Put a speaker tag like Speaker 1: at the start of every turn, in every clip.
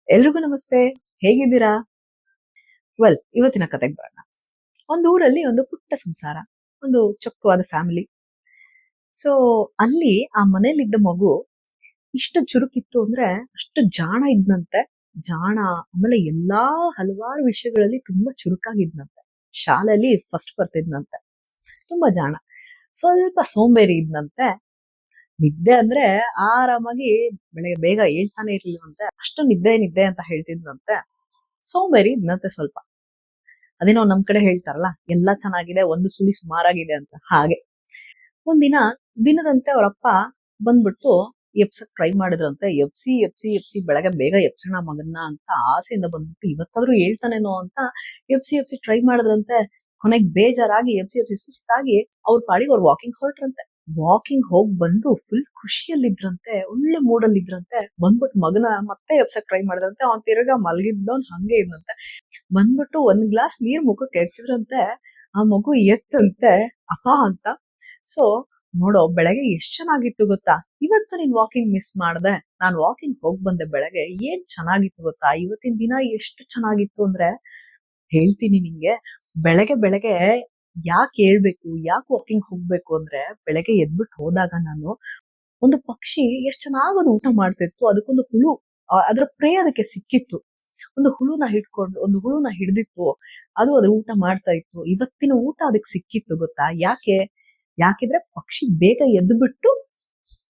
Speaker 1: ಎಲ್ರಿಗೂ ನಮಸ್ತೆ. ಹೇಗಿದ್ದೀರಾ? ಇವತ್ತಿನ ಕತೆಗೆ ಬರೋಣ. ಒಂದು ಊರಲ್ಲಿ ಒಂದು ಪುಟ್ಟ ಸಂಸಾರ, ಒಂದು ಚೊಕ್ಕವಾದ ಫ್ಯಾಮಿಲಿ. ಸೊ ಅಲ್ಲಿ ಆ ಮನೇಲಿದ್ದ ಮಗು ಇಷ್ಟು ಚುರುಕಿತ್ತು ಅಂದ್ರೆ ಅಷ್ಟು ಜಾಣ ಇದ್ನಂತೆ. ಜಾಣ, ಆಮೇಲೆ ಎಲ್ಲಾ ಹಲವಾರು ವಿಷಯಗಳಲ್ಲಿ ತುಂಬಾ ಚುರುಕಾಗಿದ್ನಂತೆ. ಶಾಲೆಯಲ್ಲಿ ಫಸ್ಟ್ ಬರ್ತಿದ್ನಂತೆ. ತುಂಬಾ ಜಾಣ. ಸ್ವಲ್ಪ ಸೋಂಬೇರಿ ಇದ್ನಂತೆ. ನಿದ್ದೆ ಅಂದ್ರೆ ಆರಾಮಾಗಿ ಬೆಳಗ್ಗೆ ಬೇಗ ಹೇಳ್ತಾನೆ ಇರ್ಲಿಲ್ವಂತೆ. ಅಷ್ಟು ನಿದ್ದೆ ನಿದ್ದೆ ಅಂತ ಹೇಳ್ತಿದ್ನಂತೆ. ಸೋಂಬೇರಿ ಇದ್ನಂತೆ ಸ್ವಲ್ಪ. ಅದೇನೋ ನಮ್ ಕಡೆ ಹೇಳ್ತಾರಲ್ಲ, ಎಲ್ಲಾ ಚೆನ್ನಾಗಿದೆ, ಒಂದು ಸುಳಿ ಸುಮಾರಾಗಿದೆ ಅಂತ. ಹಾಗೆ ಒಂದಿನ ದಿನದಂತೆ ಅವರಪ್ಪ ಬಂದ್ಬಿಟ್ಟು ಎಪ್ಸಕ್ ಟ್ರೈ ಮಾಡಿದ್ರಂತೆ. ಎಪ್ಸಿ ಎಪ್ಸಿ ಎಪ್ಸಿ ಬೆಳಗ್ಗೆ ಬೇಗ ಎಪ್ಸೋಣ ಮಗನ್ನ ಅಂತ ಆಸೆಯಿಂದ ಬಂದ್ಬಿಟ್ಟು ಇವತ್ತಾದ್ರೂ ಹೇಳ್ತಾನೇನೋ ಅಂತ ಎಪ್ಸಿ ಎಪ್ಸಿ ಟ್ರೈ ಮಾಡಿದ್ರಂತೆ. ಕೊನೆಗ್ ಬೇಜಾರಾಗಿ ಎಪ್ಸಿ ಎಪ್ಸಿ ಸುಸ್ತಾಗಿ ಅವ್ರ ಪಾಡಿಗೆ ಅವ್ರು ವಾಕಿಂಗ್ ಹೊರಟ್ರಂತೆ. ವಾಕಿಂಗ್ ಹೋಗ್ ಬಂದು ಫುಲ್ ಖುಷಿಯಲ್ಲಿದ್ರಂತೆ, ಒಳ್ಳೆ ಮೂಡಲ್ಲಿ ಇದ್ರಂತೆ. ಬಂದ್ಬಿಟ್ಟು ಮಗನ ಮತ್ತೆ ಎಪ್ಸಕ್ ಟ್ರೈ ಮಾಡಿದ್ರಂತೆ. ಅವ್ನ್ ತಿರ್ಗಾ ಮಲಗಿದ್ದವನ್ ಹಂಗೆ ಇದ್ನಂತೆ. ಬಂದ್ಬಿಟ್ಟು ಒಂದ್ ಗ್ಲಾಸ್ ನೀರ್ ಮುಖಕ್ಕೆ ಎರ್ಚಿದ್ರಂತೆ. ಆ ಮಗು ಎತ್ತಂತೆ ಅಪ್ಪ ಅಂತ. ಸೊ ನೋಡೋ, ಬೆಳಗ್ಗೆ ಎಷ್ಟ್ ಚೆನ್ನಾಗಿತ್ತು ಗೊತ್ತಾ? ಇವತ್ತು ನೀನ್ ವಾಕಿಂಗ್ ಮಿಸ್ ಮಾಡ್ದೆ, ನಾನ್ ವಾಕಿಂಗ್ ಹೋಗ್ ಬಂದೆ ಬೆಳಗ್ಗೆ. ಏನ್ ಚೆನ್ನಾಗಿತ್ತು ಗೊತ್ತಾ? ಇವತ್ತಿನ ದಿನ ಎಷ್ಟು ಚೆನ್ನಾಗಿತ್ತು ಅಂದ್ರೆ ಹೇಳ್ತೀನಿ ನಿಂಗೆ. ಬೆಳಗ್ಗೆ ಬೆಳಗ್ಗೆ ಯಾಕೆ ಹೇಳ್ಬೇಕು, ಯಾಕೆ ವಾಕಿಂಗ್ ಹೋಗ್ಬೇಕು ಅಂದ್ರೆ, ಬೆಳಗ್ಗೆ ಎದ್ಬಿಟ್ಟು ಹೋದಾಗ ನಾನು ಒಂದು ಪಕ್ಷಿ ಎಷ್ಟ್ ಚೆನ್ನಾಗಿ ಅದು ಊಟ ಮಾಡ್ತಿತ್ತು. ಅದಕ್ಕೊಂದು ಹುಳು, ಅದ್ರ ಪ್ರೇ ಅದಕ್ಕೆ ಸಿಕ್ಕಿತ್ತು. ಒಂದು ಹುಳುನ ಹಿಡ್ದಿತ್ತು. ಅದು ಅದ್ರ ಊಟ ಮಾಡ್ತಾ ಇತ್ತು. ಇವತ್ತಿನ ಊಟ ಅದಕ್ಕೆ ಸಿಕ್ಕಿತ್ತು ಗೊತ್ತಾ? ಯಾಕಿದ್ರೆ ಪಕ್ಷಿ ಬೇಗ ಎದ್ದು ಬಿಟ್ಟು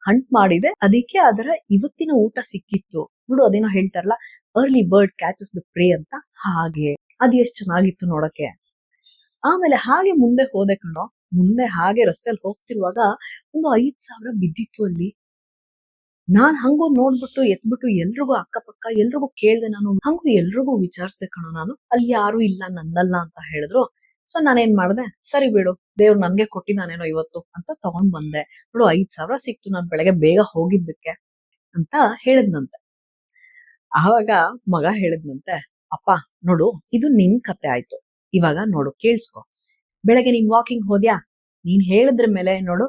Speaker 1: ಹಂಟ್ ಮಾಡಿದೆ, ಅದಕ್ಕೆ ಅದರ ಇವತ್ತಿನ ಊಟ ಸಿಕ್ಕಿತ್ತು. ನೋಡು, ಅದೇನೋ ಹೇಳ್ತಾರಲ್ಲ, early bird catches the pray ಅಂತ. ಹಾಗೆ ಅದು ಎಷ್ಟ್ ಚೆನ್ನಾಗಿತ್ತು ನೋಡಕ್ಕೆ. ಆಮೇಲೆ ಹಾಗೆ ಮುಂದೆ ಹೋದೆ ಕಣೋ. ಮುಂದೆ ಹಾಗೆ ರಸ್ತೆಯಲ್ಲಿ ಹೋಗ್ತಿರುವಾಗ ಒಂದು 5,000 ಬಿದ್ದಿತ್ತು ಅಲ್ಲಿ. ನಾನ್ ಹಂಗೂ ನೋಡ್ಬಿಟ್ಟು ಎತ್ಬಿಟ್ಟು ಎಲ್ರಿಗೂ ಅಕ್ಕಪಕ್ಕ ಎಲ್ರಿಗೂ ಕೇಳ್ದೆ. ನಾನು ಹಂಗೂ ಎಲ್ರಿಗೂ ವಿಚಾರಿಸ್ದೆ ಕಣೋ. ನಾನು ಅಲ್ಲಿ ಯಾರು ಇಲ್ಲ, ನಂದಲ್ಲ ಅಂತ ಹೇಳಿದ್ರು. ಸೊ ನಾನೇನ್ ಮಾಡ್ದೆ, ಸರಿ ಬಿಡು, ದೇವ್ರು ನನ್ಗೆ ಕೊಟ್ಟಿದ್ದಾನೇನೋ ಇವತ್ತು ಅಂತ ತಗೊಂಡ್ ಬಂದೆ. ನೋಡು, 5,000 ಸಿಕ್ತು ನಾನ್ ಬೆಳಗ್ಗೆ ಬೇಗ ಹೋಗಿದ್ದಕ್ಕೆ ಅಂತ ಹೇಳಿದ್ನಂತೆ. ಆವಾಗ ಮಗ ಹೇಳಿದ್ನಂತೆ, ಅಪ್ಪ ನೋಡು, ಇದು ನಿನ್ ಕತೆ ಆಯ್ತು. ಇವಾಗ ನೋಡು, ಕೇಳಿಸ್ಕೊ. ಬೆಳಗ್ಗೆ ನೀನ್ ವಾಕಿಂಗ್ ಹೋದ್ಯಾ? ನೀನ್ ಹೇಳಿದ್ರ ಮೇಲೆ ನೋಡು,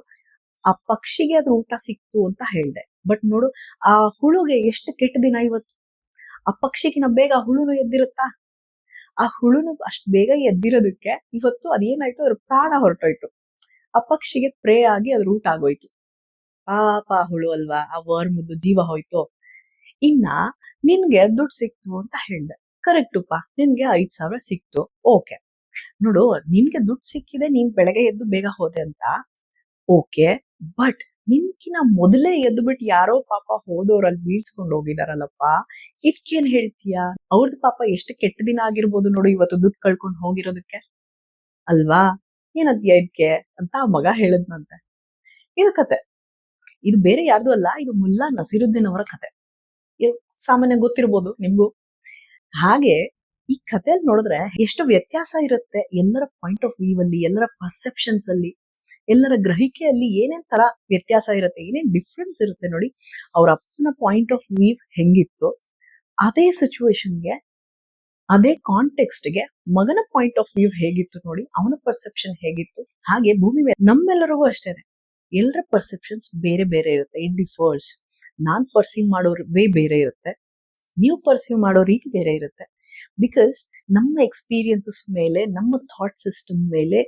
Speaker 1: ಆ ಪಕ್ಷಿಗೆ ಅದ್ರ ಊಟ ಸಿಕ್ತು ಅಂತ ಹೇಳ್ದೆ. ಬಟ್ ನೋಡು, ಆ ಹುಳುಗೆ ಎಷ್ಟು ಕೆಟ್ಟ ದಿನ ಇವತ್ತು. ಆ ಪಕ್ಷಿಗಿನ ಬೇಗ ಹುಳುನು ಎದ್ದಿರುತ್ತಾ? ಆ ಹುಳುನು ಅಷ್ಟ್ ಬೇಗ ಎದ್ದಿರೋದಕ್ಕೆ ಇವತ್ತು ಅದೇನಾಯ್ತು, ಅದ್ರ ಪ್ರಾಣ ಹೊರಟೋಯ್ತು. ಆ ಪಕ್ಷಿಗೆ ಪ್ರೇ ಆಗಿ ಅದ್ರ ಊಟ ಆಗೋಯ್ತು. ಪಾಪ ಹುಳು ಅಲ್ವಾ, ಆ ವರ್ಮುದ್ದು ಜೀವ ಹೋಯ್ತು. ಇನ್ನ ನಿನ್ಗೆ ದುಡ್ಡು ಸಿಕ್ತು ಅಂತ ಹೇಳ್ದೆ. ಕರೆಕ್ಟುಪ್ಪ, ನಿನ್ಗೆ 5,000 ಸಿಕ್ತು. ಓಕೆ, ನೋಡು, ನಿನ್ಗೆ ದುಡ್ಡು ಸಿಕ್ಕಿದೆ, ನೀನ್ ಬೆಳಗ್ಗೆ ಎದ್ದು ಬೇಗ ಹೋದೆ ಅಂತ. ಓಕೆ, ಬಟ್ ನಿನ್ಕಿನ ಮೊದಲೇ ಎದ್ಬಿಟ್ಟು ಯಾರೋ ಪಾಪ ಹೋದವ್ರಲ್ಲಿ ಬೀಳ್ಸ್ಕೊಂಡು ಹೋಗಿದಾರಲ್ಲಪ್ಪ, ಇದಕ್ಕೇನ್ ಹೇಳ್ತೀಯಾ? ಅವ್ರದ್ದು ಪಾಪ ಎಷ್ಟು ಕೆಟ್ಟ ದಿನ ಆಗಿರ್ಬೋದು ನೋಡು ಇವತ್ತು ದುಡ್ಡು ಕಳ್ಕೊಂಡು ಹೋಗಿರೋದಕ್ಕೆ, ಅಲ್ವಾ? ಏನಂತೀಯ ಇದಕ್ಕೆ ಅಂತ ಆ ಮಗ ಹೇಳಿದ್ನಂತೆ. ಇದು ಕತೆ. ಇದು ಬೇರೆ ಯಾರ್ದು ಅಲ್ಲ, ಇದು ಮುಲ್ಲಾ ನಸೀರುದ್ದೀನ್ ಅವರ ಕತೆ. ಸಾಮಾನ್ಯ ಗೊತ್ತಿರ್ಬೋದು ನಿಮ್ಗೂ. ಹಾಗೆ ಈ ಕಥೆಯಲ್ಲಿ ನೋಡಿದ್ರೆ ಎಷ್ಟು ವ್ಯತ್ಯಾಸ ಇರುತ್ತೆ ಎಲ್ಲರ ಪಾಯಿಂಟ್ ಆಫ್ ವ್ಯೂ ಅಲ್ಲಿ, ಎಲ್ಲರ ಪರ್ಸೆಪ್ಷನ್ಸ್ ಅಲ್ಲಿ, ಎಲ್ಲರ ಗ್ರಹಿಕೆಯಲ್ಲಿ ಏನೇನ್ ತರ ವ್ಯತ್ಯಾಸ ಇರುತ್ತೆ, ಏನೇನ್ ಡಿಫ್ರೆನ್ಸ್ ಇರುತ್ತೆ ನೋಡಿ. ಅವ್ರ ಅಪ್ಪನ ಪಾಯಿಂಟ್ ಆಫ್ ವ್ಯೂ ಹೆಂಗಿತ್ತು, ಅದೇ ಸಿಚುವೇಶನ್ಗೆ, ಅದೇ ಕಾಂಟೆಕ್ಸ್ಟ್ಗೆ ಮಗನ ಪಾಯಿಂಟ್ ಆಫ್ ವ್ಯೂ ಹೇಗಿತ್ತು ನೋಡಿ, ಅವನ ಪರ್ಸೆಪ್ಷನ್ ಹೇಗಿತ್ತು. ಹಾಗೆ ಭೂಮಿ ಮೇಲೆ ನಮ್ಮೆಲ್ಲರಿಗೂ ಅಷ್ಟೇನೆ, ಎಲ್ಲರ ಪರ್ಸೆಪ್ಷನ್ಸ್ ಬೇರೆ ಬೇರೆ ಇರುತ್ತೆ. It differs. ನಾನ್ ಪರ್ಸೀವ್ ಮಾಡೋ ವೇ ಬೇರೆ ಇರುತ್ತೆ, ನೀವು ಪರ್ಸೀವ್ ಮಾಡೋ ರೀತಿ ಬೇರೆ ಇರುತ್ತೆ. ಬಿಕಾಸ್ ನಮ್ಮ ಎಕ್ಸ್ಪೀರಿಯನ್ಸಸ್ ಮೇಲೆ, ನಮ್ಮ ಥಾಟ್ ಸಿಸ್ಟಮ್ ಮೇಲೆ,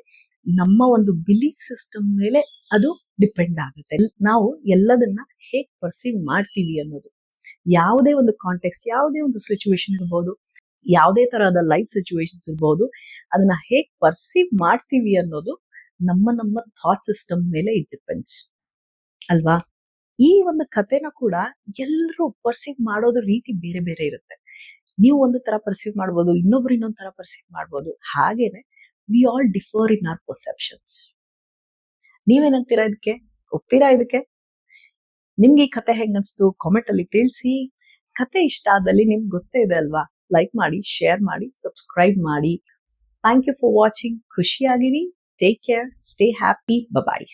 Speaker 1: ನಮ್ಮ ಒಂದು ಬಿಲೀಫ್ ಸಿಸ್ಟಮ್ ಮೇಲೆ ಅದು ಡಿಪೆಂಡ್ ಆಗುತ್ತೆ. ನಾವು ಎಲ್ಲದನ್ನ ಹೇಗ್ ಪರ್ಸೀವ್ ಮಾಡ್ತೀವಿ ಅನ್ನೋದು, ಯಾವುದೇ ಒಂದು ಕಾಂಟೆಕ್ಸ್ಟ್, ಯಾವುದೇ ಒಂದು ಸಿಚುವೇಶನ್ ಇರ್ಬೋದು, ಯಾವುದೇ ತರಹದ ಲೈಫ್ ಸಿಚುವೇಶನ್ಸ್ ಇರ್ಬೋದು, ಅದನ್ನ ಹೇಗ್ ಪರ್ಸೀವ್ ಮಾಡ್ತೀವಿ ಅನ್ನೋದು ನಮ್ಮ ಥಾಟ್ ಸಿಸ್ಟಮ್ ಮೇಲೆ ಇಟ್ ಡಿಪೆಂಡ್ಸ್, ಅಲ್ವಾ? ಈ ಒಂದು ಕಥೆನ ಕೂಡ ಎಲ್ಲರೂ ಪರ್ಸೀವ್ ಮಾಡೋದು ರೀತಿ ಬೇರೆ ಬೇರೆ ಇರುತ್ತೆ. ನೀವು ಒಂದು ತರ ಪರ್ಸೀವ್ ಮಾಡ್ಬೋದು, ಇನ್ನೊಬ್ರು ಇನ್ನೊಂದ್ ತರ ಪರ್ಸೀವ್ ಮಾಡ್ಬೋದು. ಹಾಗೇನೆ we all differ in our perceptions. ನೀವೇನಂತೀರಾ ಇದಕ್ಕೆ? ಒಪ್ತೀರಾ ಇದಕ್ಕೆ? ನಿಮ್ಗೆ ಈ ಕತೆ ಹೆಂಗನ್ಸ್ತು ಕಾಮೆಂಟ್ ಅಲ್ಲಿ ತಿಳಿಸಿ. ಕತೆ ಇಷ್ಟ ಆದಲ್ಲಿ ನಿಮ್ಗೆ ಗೊತ್ತೇ ಇದೆ ಅಲ್ವಾ, ಲೈಕ್ ಮಾಡಿ, ಶೇರ್ ಮಾಡಿ, ಸಬ್ಸ್ಕ್ರೈಬ್ ಮಾಡಿ. Thank you for watching. ಖುಷಿಯಾಗಿರಿ. Take care, stay happy. ಬಾಯ್.